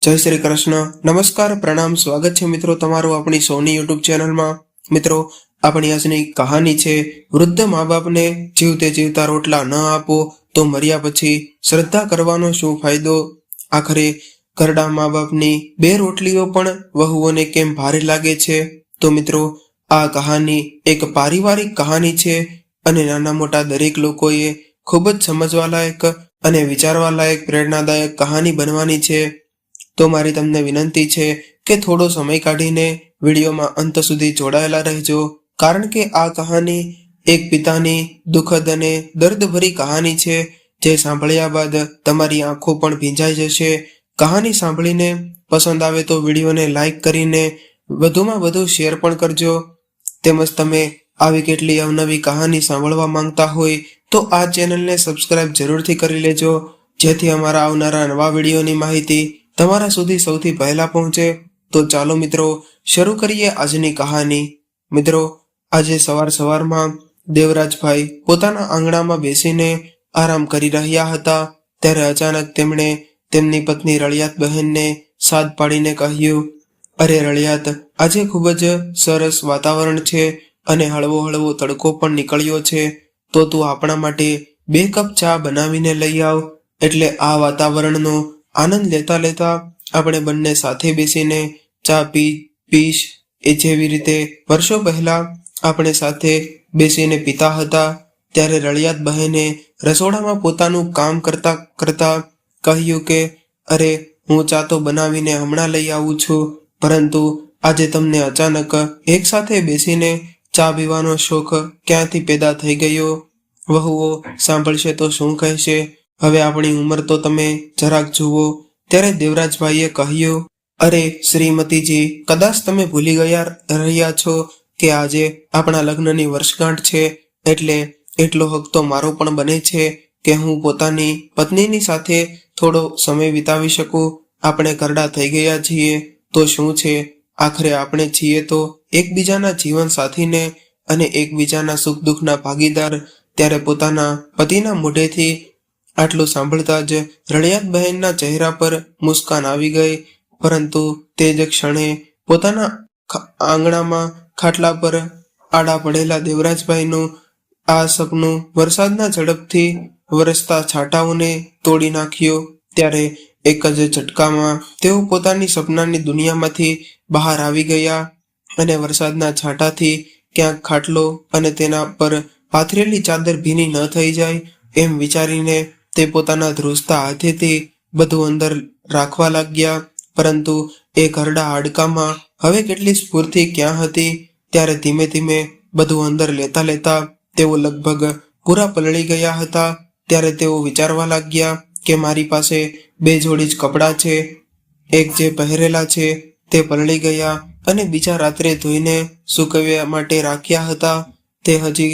જય શ્રી કૃષ્ણ, નમસ્કાર, પ્રણામ, સ્વાગત છે મિત્રો તમારું આપણી સોની યુટ્યુબ ચેનલમાં। મિત્રો, આપણી આજની કહાની છે વૃદ્ધ મા બાપને જીવતે જીવતા રોટલા ન આપો તો મર્યા પછી શ્રદ્ધા કરવાનો શું ફાયદો। આખરે ઘરડા મા બાપની બે રોટલીઓ પણ વહુઓને કેમ ભારે લાગે છે। તો મિત્રો, આ કહાની એક પારિવારિક કહાની છે અને નાના મોટા દરેક લોકોએ ખૂબ જ સમજવા લાયક અને વિચારવા લાયક પ્રેરણાદાયક કહાની બનવાની છે। તો મારી તમને વિનંતી છે કે થોડો સમય કાઢીને વિડીયોમાં અંત સુધી જોડાયેલા રહેજો, કારણ કે આ કહાની એક પિતાની દુઃખદ અને દર્દભરી કહાની છે, જે સાંભળ્યા બાદ તમારી આંખો પણ ભીંજાઈ જશે। કહાની સાંભળીને પસંદ આવે તો વિડીયોને લાઈક કરીને વધુમાં વધુ શેર પણ કરજો। તેમજ તમે આવી કેટલી અવનવી કહાની સાંભળવા માંગતા હોય તો આ ચેનલને સબસ્ક્રાઇબ જરૂરથી કરી લેજો, જેથી અમારા આવનારા નવા વિડીયોની માહિતી તમારા સુધી સૌથી પહેલા પહોંચે। તો ચાલો મિત્રો, શરૂ કરીએ આજની કહાની। મિત્રો, આજે સવારમાં દેવરાજભાઈ પોતાના આંગણામાં બેસીને આરામ કરી રહ્યા હતા, ત્યારે અચાનક તેમણે તેમની પત્ની રળિયાત બહેનને સાદ પાડીને કહ્યું, અરે રળિયાત, આજે ખૂબ જ સરસ વાતાવરણ છે અને હળવો હળવો તડકો પણ નીકળ્યો છે, તો તું આપણા માટે 2 કપ ચા બનાવીને લઈ આવ, એટલે આ વાતાવરણનો આનંદ લેતા લેતા આપણે બંને સાથે બેસીને ચા પીશ, એ જેવી રીતે વર્ષો પહેલા આપણે સાથે બેસીને પીતા હતા। ત્યારે રળિયાત બહેને રસોડામાં પોતાનું કામ કરતા કરતા કહ્યું કે અરે, હું ચા તો બનાવીને હમણાં લઈ આવું છું, પરંતુ આજે તમને અચાનક એક સાથે બેસીને ચા પીવાનો શોખ ક્યાંથી પેદા થઈ ગયો? વહુઓ સાંભળશે તો શું કહેશે? હવે આપણી ઉંમર તો તમે જરાક જુઓ। ત્યારે દેવરાજભાઈએ કહ્યું, અરે શ્રીમતીજી, કદાચ તમે ભૂલી રહ્યા છો કે આજે આપણા લગ્નની વર્ષગાંઠ છે, એટલે એટલો હક તો મારો પણ બને છે કે હું પોતાની પત્નીની સાથે થોડો સમય વિતાવી શકું। આપણે ઘરડા થઈ ગયા છીએ તો શું છે, આખરે આપણે છીએ તો એકબીજાના જીવન સાથીને અને એકબીજાના સુખ દુઃખના ભાગીદાર। ત્યારે પોતાના પતિના મોઢેથી આટલું સાંભળતા જ રળિયાત બહેનના ચહેરા પર મુસ્કાન આવી ગઈ, પરંતુ તે જ ક્ષણે પોતાના આંગણામાં ખાટલા પર આડા પડેલા દેવરાજભાઈનું આ સપનું વરસાદના ઝડપથી વરસતા છાંટાઓને તોડી નાખ્યું। ત્યારે એક જ ઝટકામાં તેઓ પોતાની સપનાની દુનિયામાંથી બહાર આવી ગયા અને વરસાદના છાંટાથી ક્યાંક ખાટલો અને તેના પર પાથરેલી ચાદર ભીની ન થઈ જાય એમ વિચારીને તે પોતાના ધ્રુજતા હાથેથી બધું અંદર રાખવા લાગ્યા, પરંતુ એ ઘરડા હાડકામાં હવે કેટલી સ્ફૂર્તિ ક્યાં હતી? ત્યારે ધીમે ધીમે બધું અંદર લેતા લેતા તેઓ લગભગ પૂરા પલળી ગયા હતા। ત્યારે તેઓ વિચારવા લાગ્યા કે મારી પાસે 2 જોડી જ કપડાં છે, એક જે પહેરેલા છે તે પલળી ગયા અને બીજા રાત્રે ધોઈને સૂકવવા માટે રાખ્યા હતા, તે હજી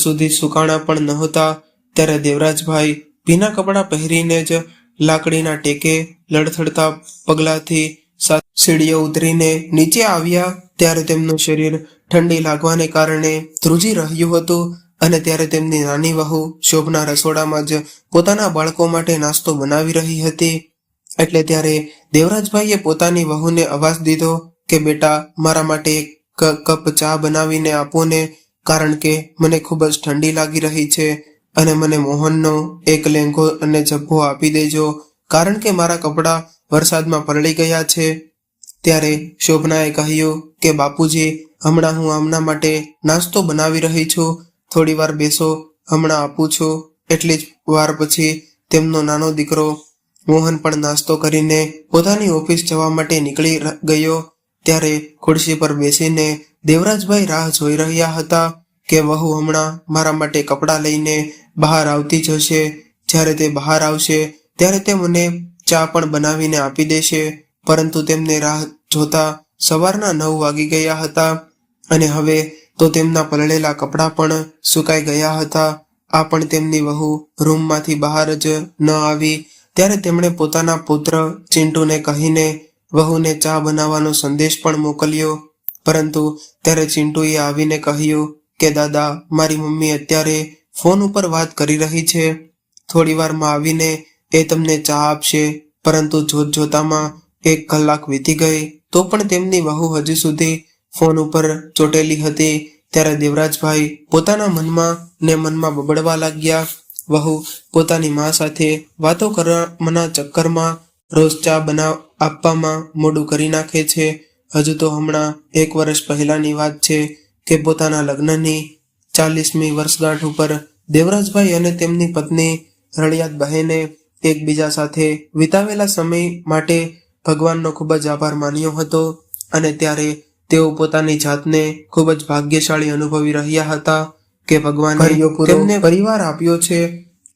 સુધી સુકાણા પણ નહોતા। ત્યારે દેવરાજભાઈ ભીના કપડાં પહેરીને જ લાકડીના ટેકે લડથડતા પગલાથી સીડીઓ ઉતરીને નીચે આવ્યા। ત્યારે તેમનું શરીર ઠંડી લાગવાને કારણે ધ્રુજી રહ્યું હતું અને ત્યારે તેમની નાની વહુ શોભના રસોડામાં જ પોતાના બાળકો માટે નાસ્તો બનાવી રહી હતી। એટલે ત્યારે દેવરાજભાઈએ પોતાની વહુને અવાજ દીધો કે બેટા, મારા માટે 1 કપ ચા બનાવીને આપો ને, કારણ કે મને ખૂબ જ ઠંડી લાગી રહી છે, અને મને મોહનનો 1 લેંઘો અને ઝભ્ભો આપી દેજો, કારણ કે મારા કપડાં વરસાદમાં પલળી ગયા છે। ત્યારે શોભનાએ કહ્યું કે બાપુજી, હમણાં હું આમના માટે નાસ્તો બનાવી રહી છું, થોડી વાર બેસો, હમણાં આપું છું। એટલી જ વાર પછી તેમનો નાનો દીકરો મોહન પણ નાસ્તો કરીને પોતાની ઓફિસ જવા માટે નીકળી ગયો। ત્યારે ખુરશી પર બેસીને દેવરાજભાઈ રાહ જોઈ રહ્યા હતા કે વહુ હમણાં મારા માટે કપડાં લઈને બહાર આવતી જ હશે, જ્યારે તે બહાર આવશે ત્યારે તે મને ચા પણ બનાવીને આપી દેશે, પરંતુ તેમને રાહ જોતા સવારના 9 વાગી ગયા હતા અને હવે તો તેમના પલળેલા કપડાં પણ સુકાઈ ગયા હતા। આ પણ તેમની વહુ રૂમમાંથી બહાર જ ન આવી। ત્યારે તેમણે પોતાના પુત્ર ચિંટુને કહીને વહુને ચા બનાવવાનો સંદેશ પણ મોકલ્યો, પરંતુ ત્યારે ચિંટુએ આવીને કહ્યું કે દાદા, મારી મમ્મી અત્યારે ફોન ઉપર વાત કરી રહી છે, થોડી વારમાં આવીને એ તમને ચા આપશે, પરંતુ જોતજોતામાં 1 કલાક વીતી ગઈ તો પણ તેમની વહુ હજુ સુધી ફોન ઉપર ચોટેલી હતી. ત્યારે દેવરાજભાઈ પોતાના મનમાં બબડવા લાગ્યા. વહુ પોતાની મા સાથે વાતો કરવાના ચક્કરમાં રોજ ચા આપવામાં મોડું કરી નાખે છે. હજુ તો હમણાં 1 વર્ષ પહેલાની વાત છે કે પોતાના લગ્નની 40મી વર્ષગાંઠ ઉપર દેવરાજભાઈ અને તેમની પત્ની રળિયાત બહેને એકબીજા સાથે વિતાવેલા સમય માટે ભગવાનનો ખૂબ જ આભાર માન્યો હતો અને ત્યારે તેઓ પોતાની જાતને ખૂબ જ ભાગ્યશાળી અનુભવી રહ્યા હતા કે ભગવાને તેમને પરિવાર આપ્યો છે.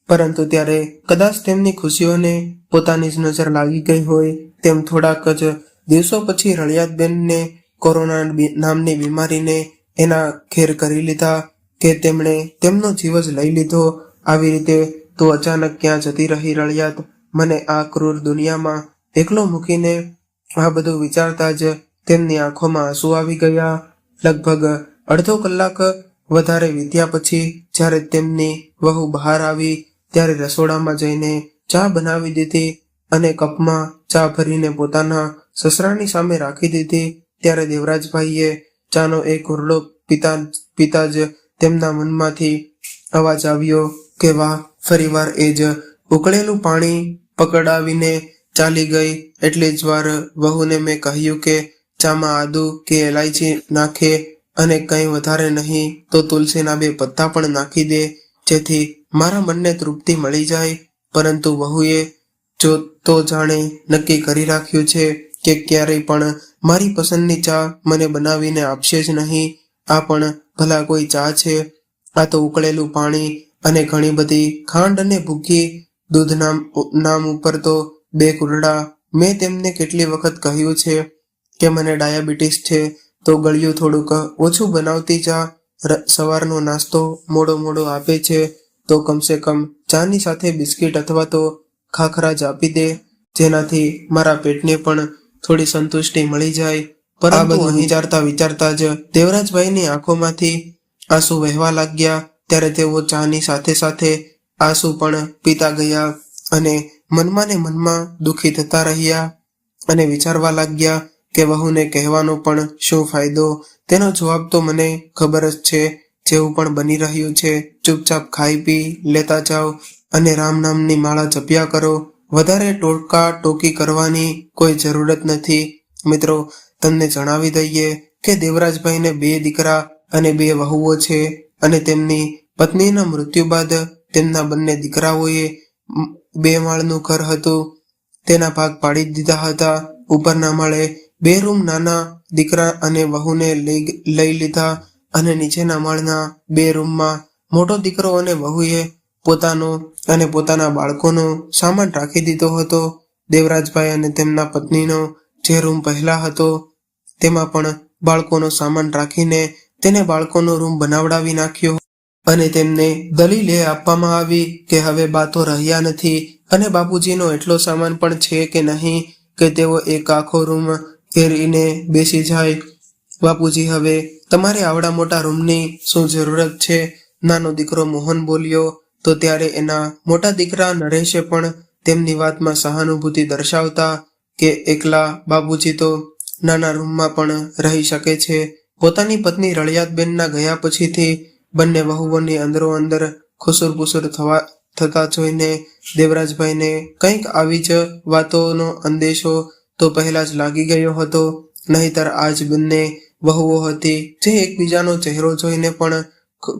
પરંતુ ત્યારે કદાચ તેમની ખુશીઓને પોતાની જ નજર લાગી ગઈ હોય તેમ થોડાક જ દિવસો પછી રળિયાતબેનને કોરોના નામની બીમારીને એના ખેર કરી લીધા કે તેમણે તેમનો જીવ જ લઈ લીધો. આવી રીતે તો અચાનક ક્યાં જતી રહી રળિયાત, મને આ ક્રૂર દુનિયામાં એકલો મૂકીને? આ બધું વિચારતા જ તેમની આંખોમાં આંસુ આવી ગયા. લગભગ અડધો કલાક વધારે વીત્યા પછી જ્યારે તેમની વહુ બહાર આવી ત્યારે રસોડામાં જઈને ચા બનાવી દીધી અને કપમાં ચા ભરીને પોતાના સસરાની સામે રાખી દીધી. ત્યારે દેવરાજભાઈએ ચાનો એક ઘૂંટડો પીતા જ તેમના મનમાંથી અવાજ આવ્યો કે વાહ, ફરીવાર એ જ ઉકળેલું પાણી પકડાવીને ચાલી ગઈ. એટલી જ વાર વહુને મેં કહ્યું કે ચામાં આદુ કે એલાયચી નાખે અને કંઈ વધારે નહીં તો તુલસીના 2 પત્તા પણ નાખી દે, જેથી મારા મનને તૃપ્તિ મળી જાય. પરંતુ વહુએ તો જાણે નક્કી કરી રાખ્યું છે કે ક્યારેય પણ મારી પસંદની ચા મને બનાવીને આપશે જ નહીં. આ પણ ભલા કોઈ ચા છે? આ તો ઉકળેલું પાણી અને ઘણી બધી ખાંડ અને ભૂકી દૂધ નામ ઉપર તો 2 ઘૂંટડા. મેં તેમને કેટલી વખત કહ્યું છે કે મને ડાયાબિટીસ છે તો ગળ્યું થોડુંક ઓછું બનાવતી ચા. સવારનો નાસ્તો મોડો આપે છે તો કમસે કમ ચાની સાથે બિસ્કિટ અથવા તો ખાખરા જ આપી દે, જેનાથી મારા પેટને પણ થોડી સંતુષ્ટિ મળી જાય. પરંતુ વિચારતા જ દેવરાજભાઈની આંખોમાંથી આંસુ વહેવા લાગ્યા. ત્યારે તેઓ ચાની સાથે સાથે આંસુ પણ પીતા ગયા અને મનમાં ને મનમાં દુઃખી થતા રહ્યા અને વિચારવા લાગ્યા કે વહુને કહેવાનો પણ શું ફાયદો? તેનો જવાબ તો મને ખબર જ છે. જેવું પણ બની રહ્યું છે ચૂપચાપ ખાઈ પી લેતા જાઓ અને રામ નામની માળા જપ્યા કરો. વધારે ટોકી કરવાની કોઈ જરૂરત નથી. મિત્રો, તમને જણાવી દઈએ કે દેવરાજભાઈને 2 દીકરા અને 2 વહુઓ છે અને તેમની પત્નીના મૃત્યુ બાદ તેમના બંને દીકરાઓએ 2 માળનું ઘર હતું તેના ભાગ પાડી દીધા હતા. ઉપરના માળે 2 રૂમ નાના દીકરા અને વહુને લઈ લીધા અને નીચેના માળના 2 રૂમમાં મોટો દીકરો અને વહુએ પોતાનો અને પોતાના બાળકોનો સામાન રાખી દીધો હતો. દેવરાજભાઈ અને તેમના પત્નીનો જે રૂમ પહેલા હતો તેમાં પણ બાળકોનો સામાન રાખીને તેને બાળકોનો રૂમ બનાવડાવી નાખ્યો અને તેમને દલીલ એ આપવામાં આવી કે હવે બા તો રહ્યા નથી અને બાપુજીનો એટલો સામાન પણ છે કે નહીં કે તેઓ એક આખો રૂમ ઘેરીને બેસી જાય. બાપુજી, હવે તમારે આવડા મોટા રૂમની શું જરૂરત છે? નાનો દીકરો મોહન બોલ્યો. તો ત્યારે એના મોટા દીકરા નરેશે પણ તેમની વાતમાં સહાનુભૂતિ દર્શાવતા કે એકલા બાપુજી તો નાના રૂમમાં પણ રહી શકે છે. પોતાની પત્ની રળિયાતબેનના ગયા પછીથી બંને વહુઓની અંદરો અંદર ખુસુર-પુસુર થતા જોઈને દેવરાજભાઈને કંઈક આવી જ વાતોનો અંદેશો તો પહેલા જ લાગી ગયો હતો. નહીતર આજ બંને વહુઓ હતી જે એકબીજાનો ચહેરો જોઈને પણ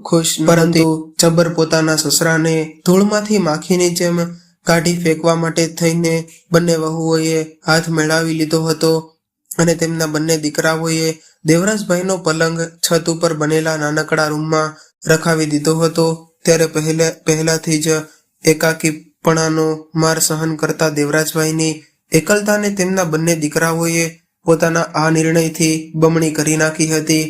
ખુશ, પરંતુ જબર પોતાના સસરાને ધૂળમાંથી માખીની જેમ કાઢી ફેંકવા માટે થઈને બંને વહુઓએ હાથ મેળાવી લીધો હતો અને તેમના બંને દીકરાઓએ દેવરાજભાઈનો પલંગ છત ઉપર બનેલા નાનકડા રૂમમાં રખાવી દીધો હતો. ત્યારે પહેલાથી જ એકાકીપણાનો માર સહન કરતા દેવરાજભાઈની એકલતાને તેમના બંને દીકરાઓએ પોતાના આ નિર્ણયથી બમણી કરી નાખી હતી.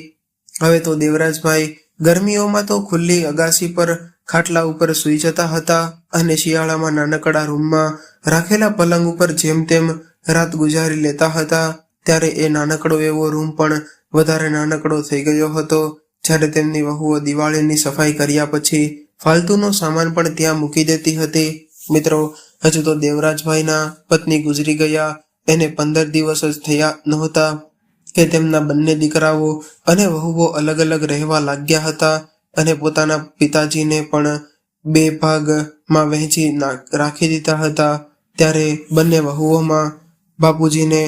હવે તો દેવરાજભાઈ ગરમીઓમાં તો ખુલ્લી અગાસી પર ખાટલા ઉપર સૂઈ જતા હતા અને શિયાળામાં નાનકડા રૂમમાં રાખેલા પલંગ ઉપર જેમ તેમ રાત ગુજારી લેતા હતા. ત્યારે એ નાનકડો એવો રૂમ પણ વધારે નાનકડો થઈ ગયો હતો. જ્યારે તેમની વહુઓ દિવાળીની સફાઈ કર્યા પછી ફાલતુનો સામાન પણ ત્યાં મૂકી દેતી હતી. મિત્રો, હજુ તો દેવરાજભાઈના પત્ની ગુજરી ગયા એને 15 દિવસ જ થયા નહોતા કે તેમના બંને દીકરાઓ અને વહુઓ અલગ અલગ રહેવા લાગ્યા હતા અને પોતાના પિતાજીને પણ 2 ભાગમાં વહેંચી રાખી દીધા હતા. ત્યારે બંને વહુઓમાં બાપુજીને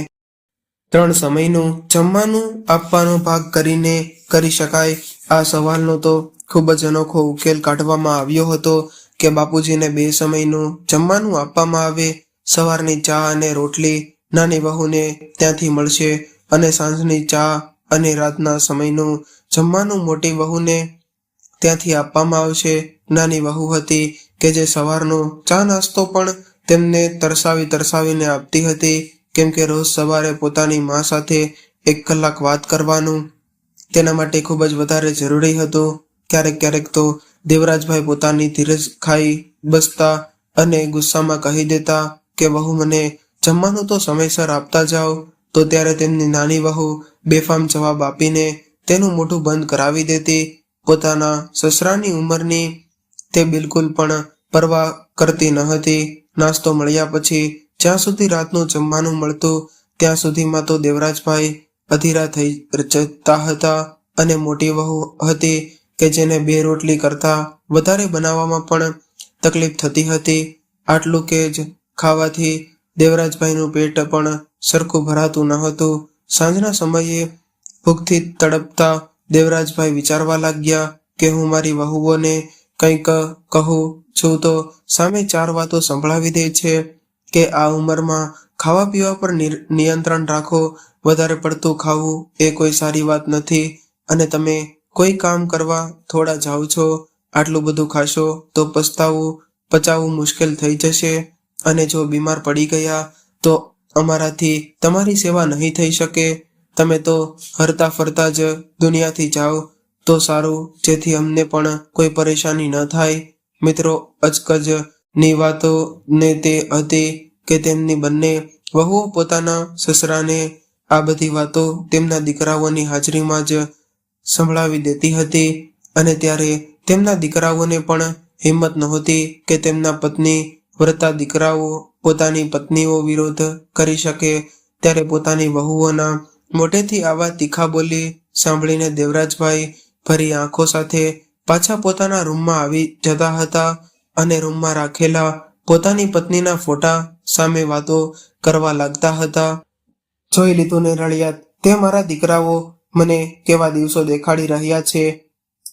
3 સમયનું જમવાનું આપવાનો ભાગ કરીને કરી શકાય. આ સવાલનો તો ખૂબ જ અનોખો ઉકેલ કાઢવામાં આવ્યો હતો કે બાપુજીને 2 સમયનું જમવાનું આપવામાં આવે. સવારની ચા અને રોટલી નાની વહુને ત્યાંથી મળશે અને સાંજની ચા અને રાતના સમયનું જમવાનું મોટી વહુને ત્યાંથી આપવામાં આવશે. નાની વહુ હતી કે જે સવારનો ચા નાસ્તો પણ તેમને તરસાવીને આપતી હતી, કેમ કે રોજ સવારે પોતાની મા સાથે 1 કલાક વાત કરવાનું તેના માટે ખૂબ જ વધારે જરૂરી હતું. ક્યારેક તો દેવરાજભાઈ પોતાની ધીરજ ખાઈ બસતા અને ગુસ્સામાં કહી દેતા કે વહુ મને જમવાનું તો સમયસર આપતા જાઓ. તો ત્યારે તેમની નાની વહુ બેફામ જવાબ આપીને તેનું મોઢું બંધ કરાવી દેતી. પોતાના સસરાની ઉંમરની તે બિલકુલ પણ પરવા કરતી ન હતી. નાસ્તો મળ્યા પછી જ્યાં સુધી રાતનું જમવાનું મળતું ત્યાં સુધીમાં તો દેવરાજભાઈ અધીરા થઈ જતા હતા અને મોટી વહુ હતી કે જેને 2 રોટલી કરતા વધારે બનાવવામાં પણ તકલીફ થતી હતી. આટલું કે જ ખાવાથી દેવરાજભાઈનું પેટ પણ સરખું ભરાતું ન હતું. સાંજના સમયે ભૂખથી તડપતા દેવરાજભાઈ વિચારવા લાગ્યા કે હું મારી વહુઓને કંઈક કહું છું તો સામે 4 વાતો સંભળાવી દે છે કે આ ઉંમરમાં ખાવા પીવા પર નિયંત્રણ રાખો, વધારે પડતું ખાવું એ કોઈ સારી વાત નથી અને તમે કોઈ કામ કરવા થોડા જાઓ છો, આટલું બધું ખાશો તો પચાવવું મુશ્કેલ થઈ જશે અને જો બીમાર પડી ગયા તો અમારાથી તમારી સેવા નહીં થઈ શકે. તમે તો હરતા ફરતા જ દુનિયાથી જાઓ તો સારું, જેથી અમને પણ કોઈ પરેશાની ન થાય. મિત્રો, અચકજની વાતો ને તે હતી કે તેમની બંને વહુઓ પોતાના સસરાને આ બધી વાતો તેમના દીકરાઓની હાજરીમાં જ સંભળાવી દેતી હતી અને ત્યારે તેમના દીકરાઓને પણ હિંમત નહોતી કે તેમના પત્ની વ્રતા દીકરાઓ પોતાની પત્નીઓ વિરોધ કરી શકે. ત્યારે પોતાની વહુઓના મોઢેથી આવા તીખા બોલી સાંભળીને દેવરાજભાઈ ભરી આંખો સાથે પાછા પોતાના રૂમમાં આવી જતા હતા અને રૂમમાં રાખેલા પોતાની પત્નીના ફોટા સામે વાતો કરવા લાગતા હતા. જોઈ લીધું ને રળિયાત, તે મારા દીકરાઓ મને કેવા દિવસો દેખાડી રહ્યા છે.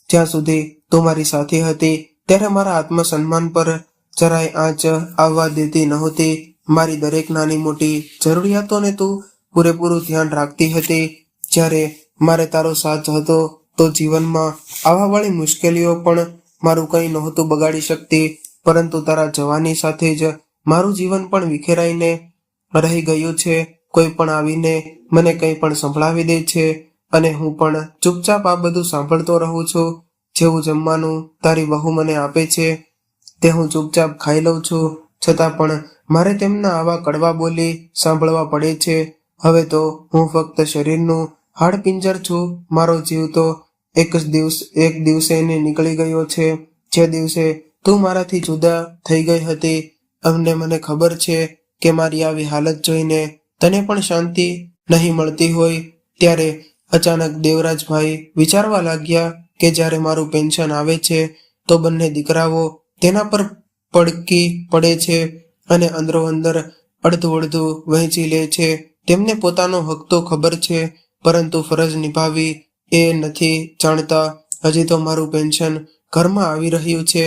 જ્યાં સુધી તું મારી સાથે હતી ત્યારે મારા આત્મસન્માન પર જરાય આંચ આવવા દેતી નહોતી. મારી દરેક નાની મોટી જરૂરિયાતોને તું પૂરેપૂરું ધ્યાન રાખતી હતી. જ્યારે મારે તારો સાથ હતો તો જીવનમાં આવવાવાળી મુશ્કેલીઓ પણ મારું કંઈ નહોતું બગાડી શકતી, પરંતુ તારા જવાની સાથે જ મારું જીવન પણ વિખેરાઈને રહી ગયું છે. કોઈ પણ આવીને મને કંઈ પણ સંભળાવી દે છે અને હું પણ ચૂપચાપ આ બધું સાંભળતો રહું છું. જેવું જમવાનું તારી વહુ મને આપે છે તે હું ચૂપચાપ ખાઈ લઉં છું, છતાં પણ મારે તેમના આવા કડવા બોલી સાંભળવા પડે છે. હવે તો હું ફક્ત શરીરનું હાડપિંજર છું. મારો જીવ તો એક દિવસે નીકળી ગયો છે, જે દિવસે તું મારાથી જુદા થઈ ગઈ હતી. અને મને ખબર છે કે મારી આવી હાલત જોઈને તને પણ શાંતિ નહીં મળતી હોય. ત્યારે અચાનક દેવરાજભાઈ વિચારવા લાગ્યા કે જ્યારે મારું પેન્શન આવે છે તો બંને દીકરાઓ તેના પર પડકી પડે છે અને અંદરો અંદર અડધું વહેંચી લે છે. તેમને પોતાનો હક તો ખબર છે, પરંતુ ફરજ નિભાવવી એ નથી જાણતા. હજી તો મારું પેન્શન ઘરમાં આવી રહ્યું છે,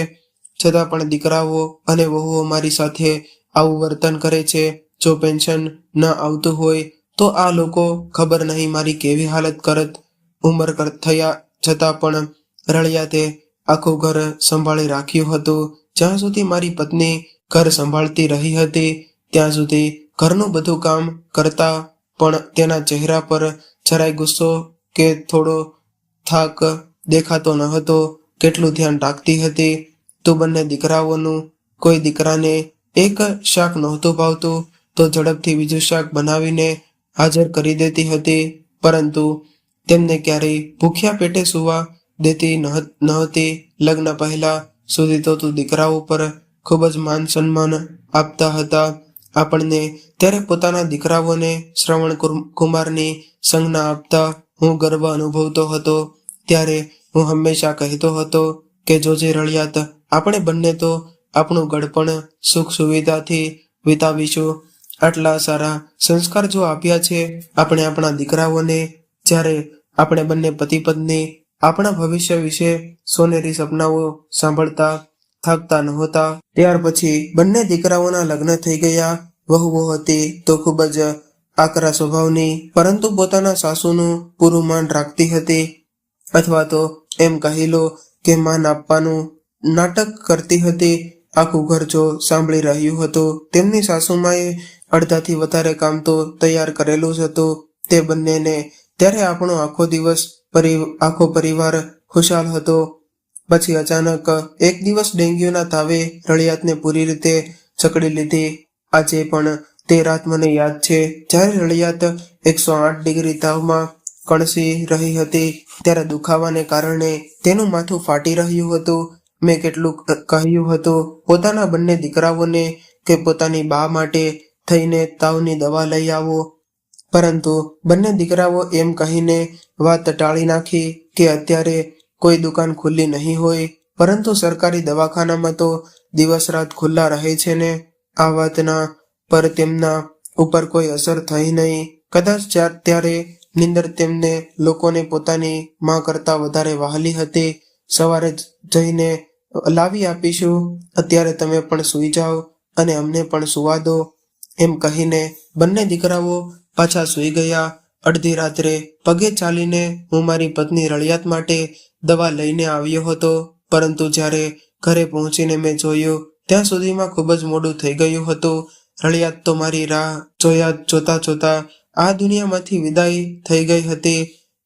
છતાં પણ દીકરાઓ અને વહુઓ મારી સાથે આવું વર્તન કરે છે. જો પેન્શન ન આવતું હોય તો આ લોકો ખબર નહીં મારી કેવી હાલત કરત. ઉંમર થયા છતાં પણ રળિયાતે આખું ઘર સંભાળી રાખ્યું હતું. જ્યાં સુધી મારી પત્ની ઘર સંભાળતી રહી હતી ત્યાં સુધી ઘરનું બધું કામ કરતા પણ તેના ચહેરા પર જરાય ગુસ્સો કે થોડો થાક દેખાતો ન હતો. કેટલું ધ્યાન રાખતી હતી. તો બંને દીકરાઓનું કોઈ દીકરાને એક શાક નહોતું ભાવતું તો ઝડપથી બીજું શાક બનાવીને હાજર કરી દેતી હતી, પરંતુ તેમને ક્યારેય ભૂખ્યા પેટે સૂવા દેતી નહોતી. લગ્ન પહેલા સુધી તો તું દીકરાઓ પર ખૂબ જ માન સન્માન આપતા હતા, આપણને ત્યારે પોતાના દીકરાઓને શ્રવણ કુમારની સંજ્ઞા આપતા હું ગર્વ અનુભવતો હતો. ત્યારે હું હંમેશા કહેતો હતો કે જોજે રળિયાત, આપણે બંને તો આપણું ગળપણ સુખ સુવિધાથી વિતાવીશું. આટલા સારા સંસ્કાર જો આપ્યા છે આપણે આપણા દીકરાઓને, જ્યારે આપણે બંને પતિ પત્ની આપણા ભવિષ્ય વિશે સોનેરી સપનાઓ સાંભળતા થાકતા નહોતા. ત્યાર પછી બંને દીકરાઓના લગ્ન થઈ ગયા. વહુઓ હતી તો ખૂબ જ આકરા સ્વભાવની, પરંતુ પોતાના સાસુનું પૂરું માન રાખતી હતી, અથવા તો એમ કહી લો કે માન આપવાનું નાટક કરતી હતી. આખું ઘર જો સાંભળી રહ્યું હતું. તેમની સાસુમાએ અડધાથી વધારે કામ તો તૈયાર કરેલું જ હતું તે બંનેને. ત્યારે આપણો આખો પરિવાર ખુશાલ હતો. પછી અચાનક એક દિવસ ડેન્ગ્યુના તાવે રળિયાતને પૂરી રીતે જકડી લીધી. આજે પણ તે રાત મને યાદ છે જ્યારે રળિયાત 108 ડિગ્રી તાવમાં કણસી રહી હતી. ત્યારે દુખાવાને કારણે તેનું માથું ફાટી રહ્યું હતું. મેં કેટલું કહ્યું હતું પોતાના બંને દીકરાઓને કે પોતાની બા માટે થઈને તાવની દવા લઈ આવો, પરંતુ બંને દીકરાઓ એમ કહીને વાત ટાળી નાખી કે અત્યારે કોઈ દુકાન ખુલ્લી નહીં હોય, પરંતુ સરકારી દવાખાનામાં તો દિવસ રાત ખુલ્લા રહે છે ને. આ વાતના પર તેમના ઉપર કોઈ અસર થઈ નહીં. કદાચ ત્યારે નીંદર તેમને લોકોને પોતાની માં કરતાં વધારે વહાલી હતી. સવારે જઈને લાવી આપીશું, અત્યારે તમે પણ સૂઈ જાઓ અને અમને પણ સુવા દો, એમ કહીને બંને દીકરાઓ પાછા સૂઈ ગયા. અડધી રાત્રે પગે ચાલીને હું મારી પત્ની રળિયાત માટે દવા લઈને આવ્યો હતો, પરંતુ જ્યારે ઘરે પહોંચીને મેં જોયું ત્યાં સુધીમાં ખૂબ જ મોડું થઈ ગયું હતું. રળિયાત તો મારી રાહ જોતા આ દુનિયામાંથી વિદાય થઈ ગઈ હતી.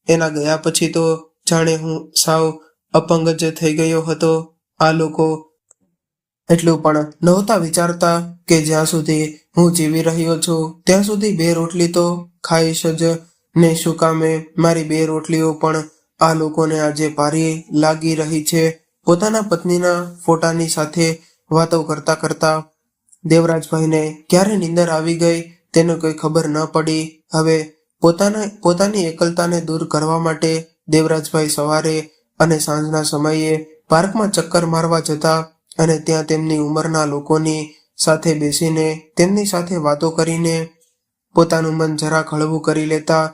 એના ગયા પછી તો જાણે હું સાવ અપંગ જ થઈ ગયો હતો. આ લોકો એટલું પણ નહોતા વિચારતા કે જ્યાં સુધી હું જીવી રહ્યો છું ત્યાં સુધી 2 રોટલી તો ખાઈશ જ ને. શું કામે મારી 2 રોટલીઓ પણ આ લોકોને આજે ભારી લાગી રહી છે. પોતાના પત્નીના ફોટાની સાથે વાતો કરતા કરતા દેવરાજભાઈને ક્યારે નીંદર આવી ગઈ તેને કોઈ ખબર ન પડી. હવે પોતાની એકલતાને દૂર કરવા માટે દેવરાજભાઈ સવારે અને સાંજના સમયે પાર્કમાં ચક્કર મારવા જતા અને ત્યાં તેમની ઉંમરના લોકોની સાથે બેસીને તેમની સાથે વાતો કરીને પોતાનું મન જરાક હળવું કરી લેતા.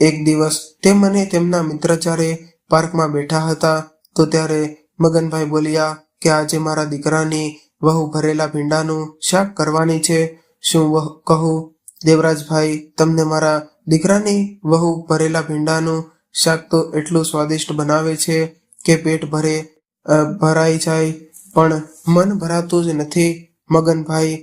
એક દિવસ તે મને તેમના મિત્ર જ્યારે પાર્કમાં બેઠા હતા તો ત્યારે મગનભાઈ બોલ્યા કે આજે મારા દીકરાની વહુ ભરેલા ભીંડાનું શાક કરવાની છે. શું કહું દેવરાજભાઈ, તમને મારા દીકરાની વહુ ભરેલા ભીંડાનું શાક તો એટલું સ્વાદિષ્ટ બનાવે છે કે પેટ ભરાઈ જાય, પણ મન ભરાતું જ નથી. મગનભાઈ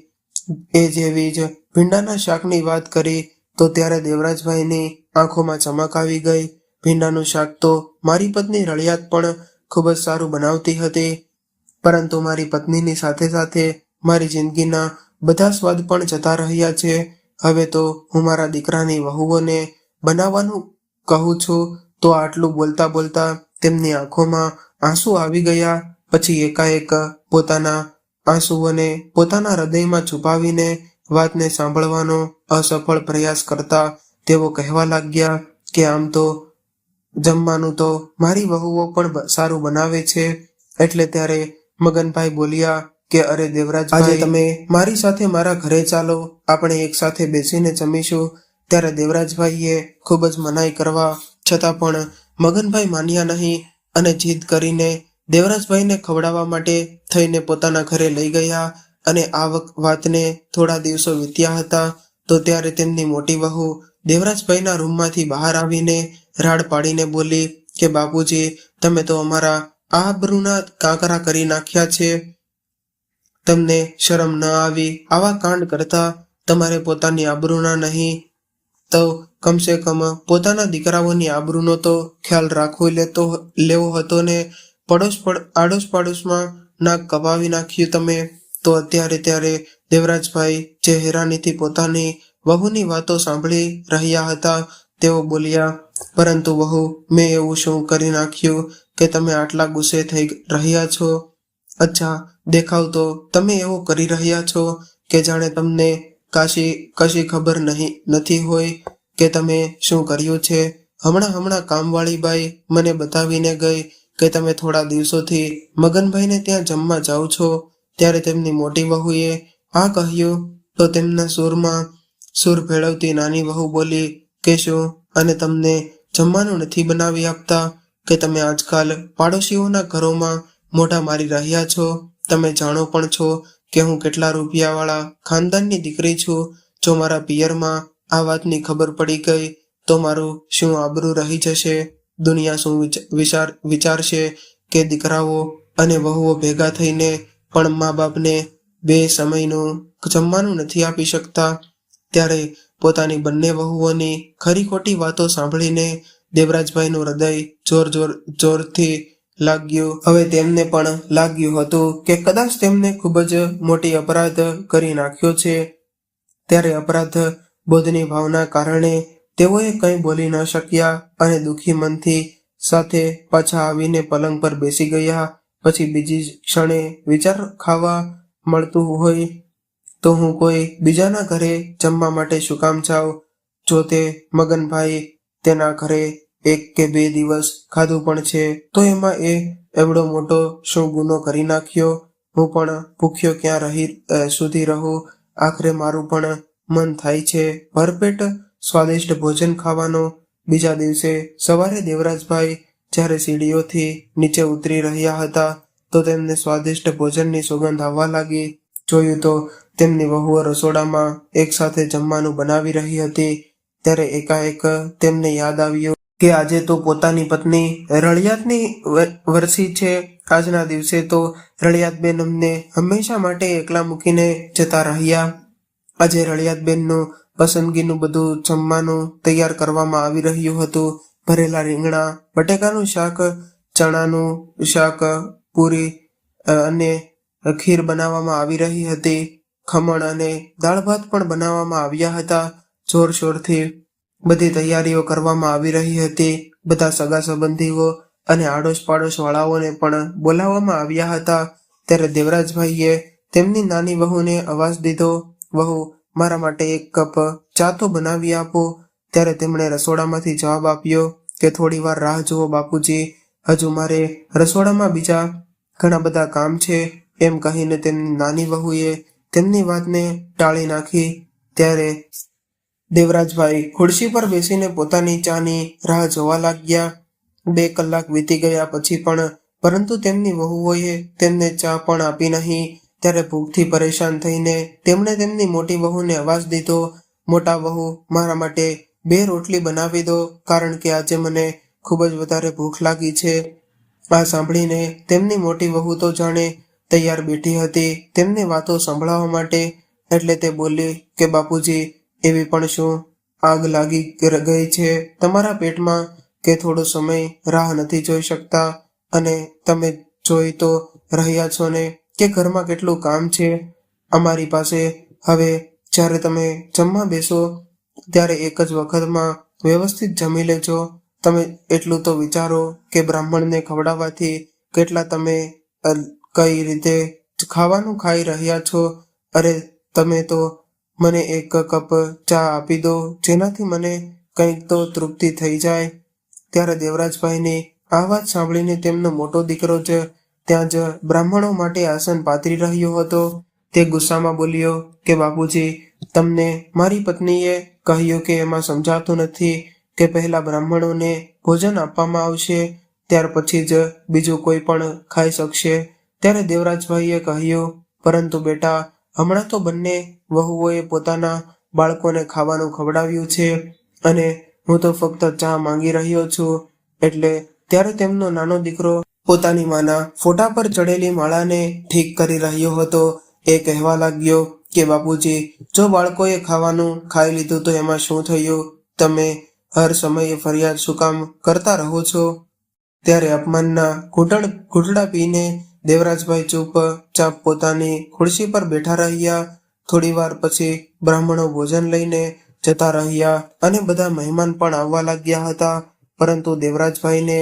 એ જેવી જ ભીંડાના શાકની વાત કરી તો ત્યારે દેવરાજભાઈની આંખોમાં ચમક આવી ગઈ. ભીંડાનું શાક તો મારી પત્ની રળિયાત પણ ખૂબ જ સારું બનાવતી હતી, પરંતુ મારી પત્નીની સાથે સાથે મારી જિંદગીના બધા સ્વાદ પણ જતા રહ્યા છે. હવે તો હું મારા દીકરાની વહુઓને બનાવવાનું કહું છું તો આટલું બોલતા બોલતા તેમની આંખોમાં આંસુ આવી ગયા. પછી એકાએક પોતાના આંસુઓને પોતાના હૃદયમાં છુપાવીને વાતને સાંભળવાનો અસફળ પ્રયાસ કરતા તેઓ કહેવા લાગ્યા કે આમ તો જમવાનું તો મારી વહુઓ પણ સારું બનાવે છે. એટલે ત્યારે મગનભાઈ બોલ્યા કે અરે દેવરાજભાઈ, આજે તમે મારી સાથે મારા ઘરે ચાલો, આપણે એક સાથે બેસીને જમીશું. ત્યારે દેવરાજભાઈએ ખૂબ જ મનાઈ કરવા છતાં પણ મગનભાઈ માન્યા નહીં અને જીદ કરીને દેવરાજભાઈને ખવડાવવા માટે થઈને પોતાના ઘરે લઈ ગયા. અને આ વાતને થોડા દિવસો વીત્યા હતા તો ત્યારે તેમની મોટી વહુ દેવરાજભાઈના રૂમમાંથી બહાર આવીને રાડ પાડીને બોલી કે બાપુજી, તમે તો અમારા આબરૂના કાંકરા કરી નાખ્યા છે. તમને શરમ ન આવી? આવા કાંડ કરતા તમારે પોતાની આબરૂના નહીં તો કમસે કમ પોતાના દીકરાઓની આબરૂનો તો ખ્યાલ લેવો હતો ને. આડોશ પાડોશમાં નાક કપાવી નાખ્યું તમે. તો ત્યારે દેવરાજભાઈ જે હેરાનીથી પોતાની વહુની વાતો સાંભળી રહ્યા હતા તેઓ બોલ્યા, પરંતુ વહુ, મેં એવું શું કરી નાખ્યું કે તમે આટલા ગુસ્સે થઈ રહ્યા છો? અચ્છા, દેખાવ તો તમે એવો કરી રહ્યા છો કે જાણે તમને કશી ખબર નથી હોય કે તમે શું કર્યું છે. હમણાં કામવાળી બાઈ મને બતાવીને ગઈ કે તમે થોડા દિવસોથી મગનભાઈને ત્યાં જમવા જાઓ છો. ત્યારે તેમની મોટી વહુએ આ કહ્યું તો તેમના સૂર ભેળવતી નાની વહુ બોલી કે શું અને તમને જમવાનું નથી બનાવી આપતા કે તમે આજકાલ પાડોશીઓના ઘરોમાં મોઢા મારી રહ્યા છો. તમે જાણો પણ છો કે હું કેટલા રૂપિયાવાળા ખાનદાનની દીકરી છું. જો મારા પિયરમાં આ વાતની ખબર પડી ગઈ તો મારું શું આબરૂ રહી જશે. દુનિયા શું વિચારશે કે દીકરાઓ અને વહુઓ ભેગા થઈને પણ મા બાપને 2 સમયનું જમવાનું નથી આપી શકતા. ત્યારે પોતાની બંને વહુઓની ખરી ખોટી વાતો સાંભળીને દેવરાજભાઈનું હૃદય જોરથી લાગ્યું. હવે તેમને પણ લાગ્યું હતું કે કદાચ તેમને ખૂબ જ મોટી અપરાધ કરી નાખ્યો છે. ત્યારે અપરાધ બોધની ભાવના કારણે તેઓએ કંઈ બોલી ન શક્યા અને દુઃખી મનથી સાથે પાછા આવીને પલંગ પર બેસી ગયા. પછી બીજી ક્ષણે વિચાર ખાવા મળતું હોય તો હું કોઈ બીજાના ઘરે જમવા માટે શું કામ જાઉં. જો તે મગનભાઈ તેના ઘરે 1 કે 2 દિવસ ખાધું પણ છે તો એમાં એવડો મોટો શું ગુનો કરી નાખ્યો. હું પણ ભૂખ્યો ક્યાં સુધી રહું. આખરે મારું પણ મન થાય છે ભરપેટ સ્વાદિષ્ટ ભોજન ખાવાનો. બીજા દિવસે સવારે દેવરાજભાઈ જ્યારે સીડીઓથી નીચે ઉતરી રહ્યા હતા તો તેમને સ્વાદિષ્ટ ભોજનની સુગંધ આવવા લાગી. જોયું તો તેમની વહુઓ રસોડામાં એક સાથે જમવાનું બનાવી રહી હતી. ત્યારે એકાએક તેમને યાદ આવ્યું કે આજે તો પોતાની પત્ની રળિયાતની વરસી છે. આજના દિવસે તો રળિયાતબેન અમને હંમેશા માટે એકલા મૂકીને જતા રહ્યા. આજે રળિયાતબેનનું પસંદગીનું બધું જમવાનું તૈયાર કરવામાં આવી રહ્યું હતું. ભરેલા રીંગણા, બટેકાનું શાક, ચણાનું શાક, પૂરી અને ખીર બનાવવામાં આવી રહી હતી. ખમણ અને દાળ ભાત પણ બનાવવામાં આવ્યા હતા. જોરશોરથી બધી તૈયારીઓ કરવામાં આવી રહી હતી. બધા સગા સંબંધીઓ અને આડોશ પાડોશ વાળાઓને પણ બોલાવવામાં આવ્યા હતા. ત્યારે દેવરાજભાઈએ તેમની નાની વહુને અવાજ દીધો, વહુ મારા માટે 1 કપ ચા તો બનાવી આપો. ત્યારે તેમણે રસોડામાંથી જવાબ આપ્યો કે થોડી વાર રાહ જુઓ બાપુજી, હજુ મારે રસોડામાં બીજા ઘણા બધા કામ છે. એમ કહીને તેમની નાની વહુએ તેમની વાતને ટાળી નાખી. ત્યારે દેવરાજભાઈ ખુરશી પર બેસીને પોતાની ચાની રાહ જોવા લાગ્યા. 2 કલાક વીતી ગયા પછી પણ પરંતુ તેમની વહુઓએ તેમને ચા પણ આપી નહીં. ત્યારે ભૂખથી પરેશાન થઈને તેમણે તેમની મોટી વહુને અવાજ દીધો, મોટા વહુ મારા માટે 2 રોટલી બનાવી દો કારણ કે આજે મને ખૂબ જ વધારે ભૂખ લાગી છે. આ સાંભળીને તેમની મોટી વહુ તો જાણે તૈયાર બેઠી હતી તેમની વાતો સંભળાવવા માટે. એટલે તે બોલી કે બાપુજી એવી પણ શું આગ લાગી ગઈ છે તમારા પેટમાં કે થોડો સમય રાહ નથી જોઈ શકતા? અને તમે જોઈ તો રહ્યા છો ને કે ઘરમાં કેટલું કામ છે. અમારી પાસે હવે જ્યારે તમે જમવા બેસો ત્યારે એક જ વખતમાં વ્યવસ્થિત જમી લેજો. તમે એટલું તો વિચારો કે બ્રાહ્મણને ખવડાવવાથી કેટલા તમે કઈ રીતે ખાવાનું ખાઈ રહ્યા છો. અરે તમે તો મને 1 કપ ચા આપી દો જેનાથી મને કંઈક તો તૃપ્તિ થઈ જાય. ત્યારે દેવરાજભાઈની આ વાત સાંભળીને તેમનો મોટો દીકરો જ ત્યાં જ બ્રાહ્મણો માટે આસન પાથરી રહ્યો હતો. તે ગુસ્સામાં બોલ્યો કે બાપુજી તમને મારી પત્નીએ કહ્યું કે એમાં સમજાતું નથી કે પહેલા બ્રાહ્મણોને ભોજન આપવામાં આવશે ત્યાર પછી જ બીજું કોઈ પણ ખાઈ શકશે. ત્યારે દેવરાજભાઈએ કહ્યું પરંતુ બેટા હમણાં તો બંને વહુઓએ પોતાના બાળકોને ખાવાનું ખવડાવ્યું છે અને હું તો ફક્ત ચા માંગી રહ્યો છું. એટલે ત્યારે તેમનો નાનો દીકરો પોતાની માના ફોટા પર ચડેલી માળાને ઠીક કરી રહ્યો હતો. એ કહેવા લાગ્યો કે બાપુજી જો બાળકોએ ખાવાનું ખાઈ લીધું તો એમાં શું થયું? તમે હર સમયે ફરિયાદ શું કામ કરતા રહો છો? ત્યારે અપમાનના ઘૂંટડા પીને દેવરાજભાઈ ચૂપચાપ પોતાની ખુરશી પર બેઠા રહ્યા. થોડી વાર પછી બ્રાહ્મણો ભોજન લઈને જતા રહ્યા અને બધા મહેમાન પણ આવવા લાગ્યા હતા. પરંતુ દેવરાજભાઈને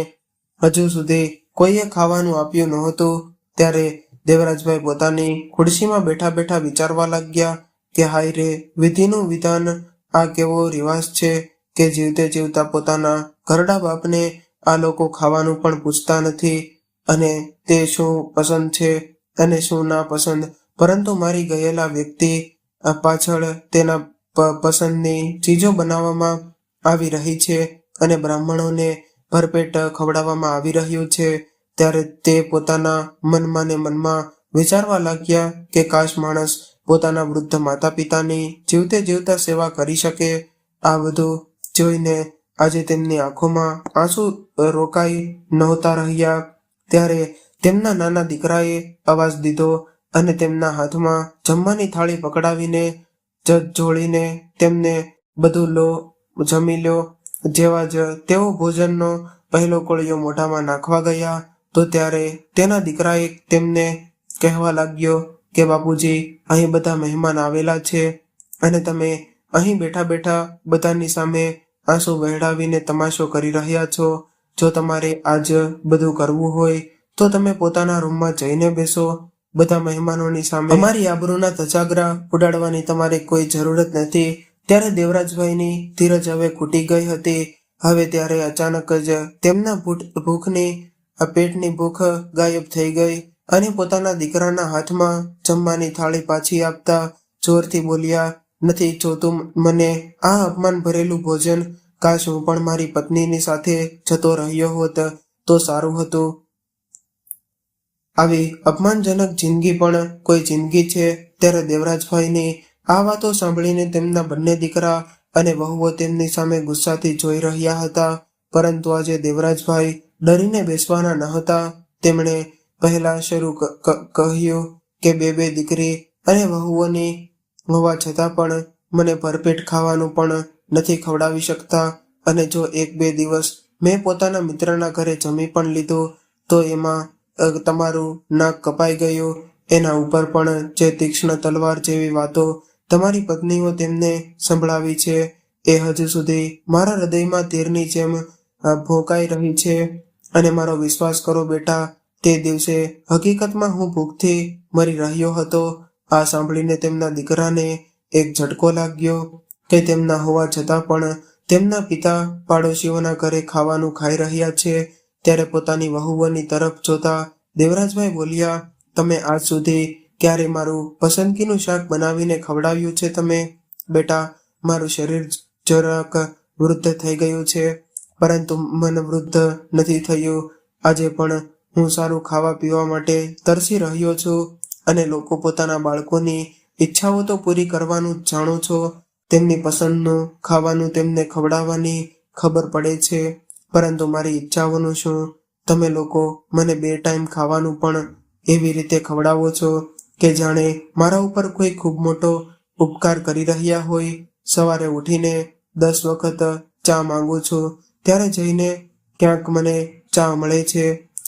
હજુ સુધી કોઈએ ખાવાનું આપ્યું નહોતું. ત્યારે દેવરાજભાઈ પોતાની ખુરશીમાં બેઠા બેઠા વિચારવા લાગ્યા કે હાય રે, વિધિનું વિધાન આ કેવો રિવાજ છે કે જીવતે જીવતા પોતાના ઘરડા બાપને આ લોકો ખાવાનું પણ પૂછતા નથી, અને તે શું પસંદ છે અને શું ના પસંદ, પરંતુ મારી ગયેલા વ્યક્તિ પાછળ તેના પસંદની ચીજો બનાવવામાં આવી રહી છે અને બ્રાહ્મણોને ભરપેટ ખવડાવવામાં આવી રહ્યું છે. ત્યારે તે પોતાના મનમાં ને મનમાં વિચારવા લાગ્યા કે કાશ માણસ પોતાના વૃદ્ધ માતા પિતાની જીવતે જીવતા સેવા કરી શકે. આ બધું જોઈને આજે તેમની આંખોમાં આંસુ રોકાઈ નહોતા રહ્યા. ત્યારે તેમના નાના દીકરાએ અવાજ દીધો અને તેમના હાથમાં જમવાની થાળી પકડાવીને જોડીને તેમને બધું લો, જમી લો. જેવા જ તેઓ ભોજનનો પહેલો કોળિયો મોઢામાં નાખવા ગયા તો ત્યારે તેના દીકરાએ તેમને કહેવા લાગ્યો કે બાપુજી, અહીં બધા મહેમાન આવેલા છે અને તમે અહીં બેઠા બેઠા બધાની સામે આંસુ વહેડાવીને તમાશો કરી રહ્યા છો. જો તમારે આજ બધું કરવું હોય તો તમે પોતાના રૂમમાં જઈને બેસો. બધા મહેમાનોની સામે અમારી આબરૂના ધજાગરા ઉડાડવાની તમારે કોઈ જરૂરત નથી. ત્યારે દેવરાજભાઈની ધીરજ હવે ખૂટી ગઈ હતી. હવે ત્યારે અચાનક જ તેમના ભૂખની પેટની ભૂખ ગાયબ થઈ ગઈ અને પોતાના દીકરાના હાથમાં જમવાની થાળી પાછી આપતા જોરથી બોલ્યા, નથી જોતું મને આ અપમાન ભરેલું ભોજન. કાશ હું પણ મારી પત્નીની સાથે જતો રહ્યો હોત તો સારું હતું. આવી અપમાનજનક જિંદગી પણ કોઈ જિંદગી છે? ત્યારે દેવરાજભાઈની આ વાતો સાંભળીને તેમના બંને દીકરા અને વહુઓ તેમની સામે ગુસ્સાથી જોઈ રહ્યા હતા. પરંતુ આજે દેવરાજભાઈ ડરીને બેસવાના ન હતા. તેમણે પહેલા શરૂ કહ્યું કે બે દીકરી અને વહુઓની હોવા છતાં પણ મને ભરપેટ ખાવાનું પણ નથી ખવડાવી શકતા, અને જો 1-2 દિવસ મેં પોતાના મિત્રના ઘરે જમી પણ લીધું તો એમાં તમારું નાક કપાઈ ગયું. એના ઉપર પણ જે તીક્ષ્ણ તલવાર જેવી વાતો તમારી પત્નીઓ તેમને સંભળાવી છે એ હજુ સુધી મારા હૃદયમાં તીરની જેમ ભોંકાઈ રહી છે. અને મારો વિશ્વાસ કરો બેટા, તે દિવસે હકીકતમાં હું ભૂખથી મરી રહ્યો હતો. આ સાંભળીને તેમના દીકરાને એક ઝટકો લાગ્યો કે તેમના હોવા છતાં પણ તેમના પિતા પાડોશીઓના ઘરે ખાવાનું ખાઈ રહ્યા છે. ત્યારે પોતાની વહુઓની તરફ જોતા દેવરાજભાઈ બોલ્યા, તમે આજ સુધી ક્યારે મારું પસંદગીનું શાક બનાવીને ખવડાવ્યું છે તમે? બેટા, મારું શરીર જરાક વૃદ્ધ થઈ ગયું છે, પરંતુ મન વૃદ્ધ નથી થયું. આજે પણ હું સારું ખાવા પીવા માટે તરસી રહ્યો છું, અને લોકો પોતાના બાળકોની ઈચ્છાઓ તો પૂરી કરવાનું જાણો છો. તેમની પસંદનું ખાવાનું તેમને ખવડાવવાની ખબર પડે છે, પરંતુ મારી ઈચ્છાઓનું શું? તમે લોકો મને 2 ટાઈમ ખાવાનું પણ એવી રીતે ખવડાવો છો કે જાણે મારા ઉપર કોઈ ખૂબ મોટો ઉપકાર કરી રહ્યા હોય. સવારે ઉઠીને 10 વખત ચા માંગુ છું, ત્યારે જઈને ક્યાંક મને ચા મળે છે,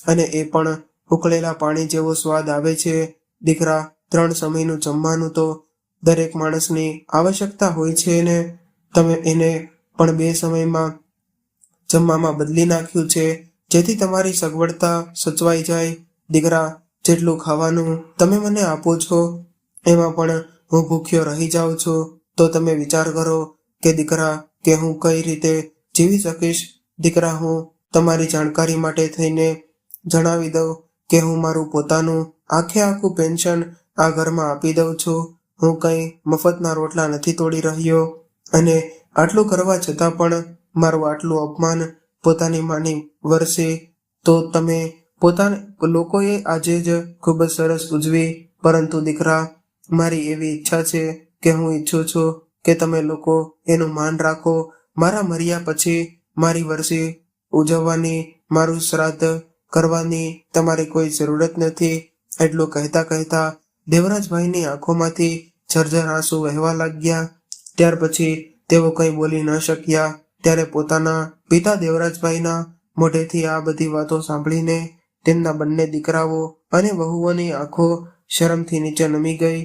અને એ પણ ઉકળેલા પાણી જેવો સ્વાદ આવે છે. દીકરા, 3 સમયનું જમવાનું તો દરેક માણસની આવશ્યકતા હોય છે ને તમે એને પણ 2 સમયમાં જમવામાં બદલી નાખ્યું છે, જેથી તમારી સગવડતા સચવાઈ જાય. દીકરા, જેટલું ખાવાનું તમે મને આપો છો એમાં પણ હું ભૂખ્યો રહી જાઉં છું. તો તમે વિચાર કરો કે દીકરા, કે હું કઈ રીતે જીવી શકીશ. દીકરા, હું તમારી જાણકારી માટે થઈને જણાવી દઉં કે હું મારું પોતાનું આખું પેન્શન આ ઘરમાં આપી દઉં છું. હું કંઈ મફતના રોટલા નથી તોડી રહ્યો, અને આટલું કરવા છતાં પણ મારું આટલું અપમાન પોતાની માની વર્ષે તો તમે લોકોએ આજે જ ખૂબ જ સરસ ઉજવી. પરંતુ દીકરા, મારી એવી ઈચ્છા છે કે હું ઈચ્છું છું કે તમે લોકો એનું માન રાખો. મારા મર્યા પછી મારી વર્ષી ઉજવવાની, મારું શ્રાદ્ધ કરવાની તમારી કોઈ જરૂરત નથી. એટલું કહેતા દેવરાજભાઈની આંખોમાંથી ઝરઝર આંસુ વહેવા લાગ્યા. ત્યાર પછી તેઓ કંઈ બોલી ન શક્યા. ત્યારે પોતાના પિતા દેવરાજભાઈના મોઢેથી આ બધી વાતો સાંભળીને તેમના બંને દીકરાઓ અને વહુઓની આંખો શરમથી નીચે નમી ગઈ.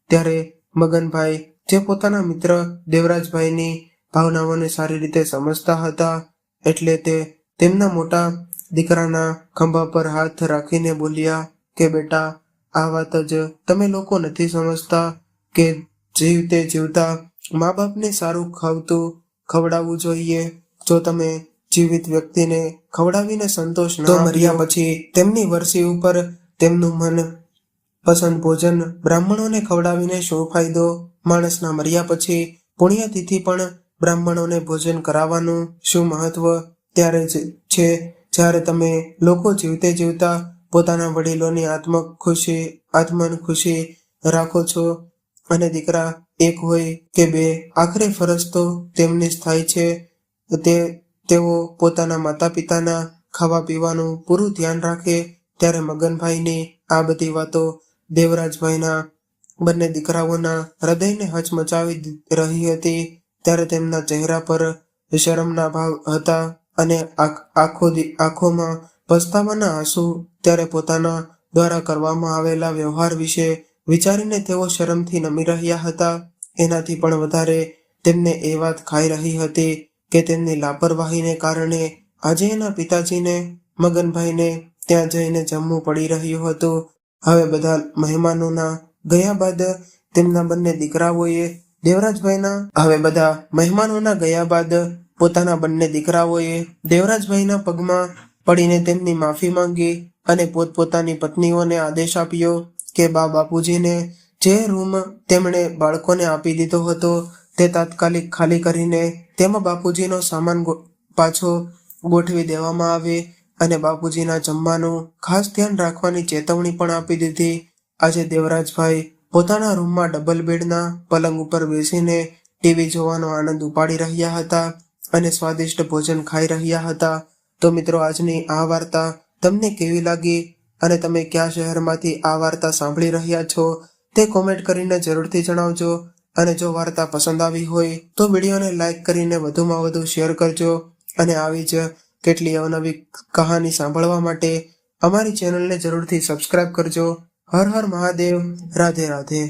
ત્યારે મગનભાઈ, જે પોતાના મિત્ર દેવરાજભાઈની ભાવનાઓને સારી રીતે સમજતા હતા, એટલે તે તેમના મોટા દીકરાના ખંભા પર હાથ રાખીને બોલ્યા કે બેટા, આ વાત જ તમે લોકો નથી સમજતા કે જીવતે જીવતા મા બાપને સારું ખાવતું ખવડાવવું જોઈએ. જો તમે જીવિત વ્યક્તિને ખવડાવીને સંતોષ ન મર્યા પછી તેમની વરસી ઉપર તેમનું મન પસંદ ભોજન બ્રાહ્મણોને ખવડાવીને શું ફાયદો? માણસના મર્યા પછી પુણ્યતિથિ પણ બ્રાહ્મણોને ભોજન કરાવવાનું શું મહત્વ? ત્યારે જ છે જ્યારે તમે લોકો જીવતે જીવતા પોતાના વડીલોની આત્મન ખુશી રાખો છો. અને દીકરા એક હોય કે બે, આખરે ફરજ તો તેમની જ થાય છે. તેઓ પોતાના માતા પિતાના ખાવા પીવાનું પૂરું ધ્યાન રાખે. ત્યારે મગનભાઈની આ બધી વાતો દેવરાજભાઈના બંને દીકરાઓના હૃદયને હચમચાવી રહી હતી. ત્યારે તેમના ચહેરા પર શરમના ભાવ હતા અને આંખોમાં પસ્તાવાના આંસુ. ત્યારે પોતાના દ્વારા કરવામાં આવેલા વ્યવહાર વિશે વિચારીને તેઓ શરમથી નમી રહ્યા હતા. એનાથી પણ વધારે તેમને એ વાત ખાઈ રહી હતી કે તેમની લાપરવાહીને કારણે આજે એના પિતાજીને મગનભાઈને ત્યાં જઈને જમવું પડી રહ્યું હતું. હવે બધા મહેમાનોના ગયા બાદ તેમના બંને દીકરાઓએ પોતાના બંને દીકરાઓએ દેવરાજભાઈના પગમાં પડીને તેમની માફી માંગી અને પોતપોતાની પત્નીઓને આદેશ આપ્યો કે બાપુજીને જે રૂમ તેમણે બાળકોને આપી દીધો હતો તે તાત્કાલિક ખાલી કરીને તેમાં બાપુજીનો સામાન પાછો ગોઠવી દેવામાં આવે અને બાપુજીના જમવાનું ખાસ ધ્યાન રાખવાની ચેતવણી પણ આપી દીધી. આજે દેવરાજભાઈ પોતાના રૂમમાં ડબલ બેડના પલંગ ઉપર બેસીને ટીવી જોવાનો આનંદ ઉપાડી રહ્યા હતા અને સ્વાદિષ્ટ ભોજન ખાઈ રહ્યા હતા. તો મિત્રો, આજની આ વાર્તા તમને કેવી લાગી અને તમે કયા શહેરમાંથી આ વાર્તા સાંભળી રહ્યા છો તે કોમેન્ટ કરીને જરૂરથી જણાવજો. અને જો વાર્તા પસંદ આવી હોય તો વિડીયોને લાઈક કરીને વધુમાં વધુ શેર કરજો. અને આવી જ કેટલી અવનવી કહાની સાંભળવા માટે અમારી ચેનલને જરૂરથી સબસ્ક્રાઇબ કરજો. હર હર મહાદેવ. રાધે રાધે.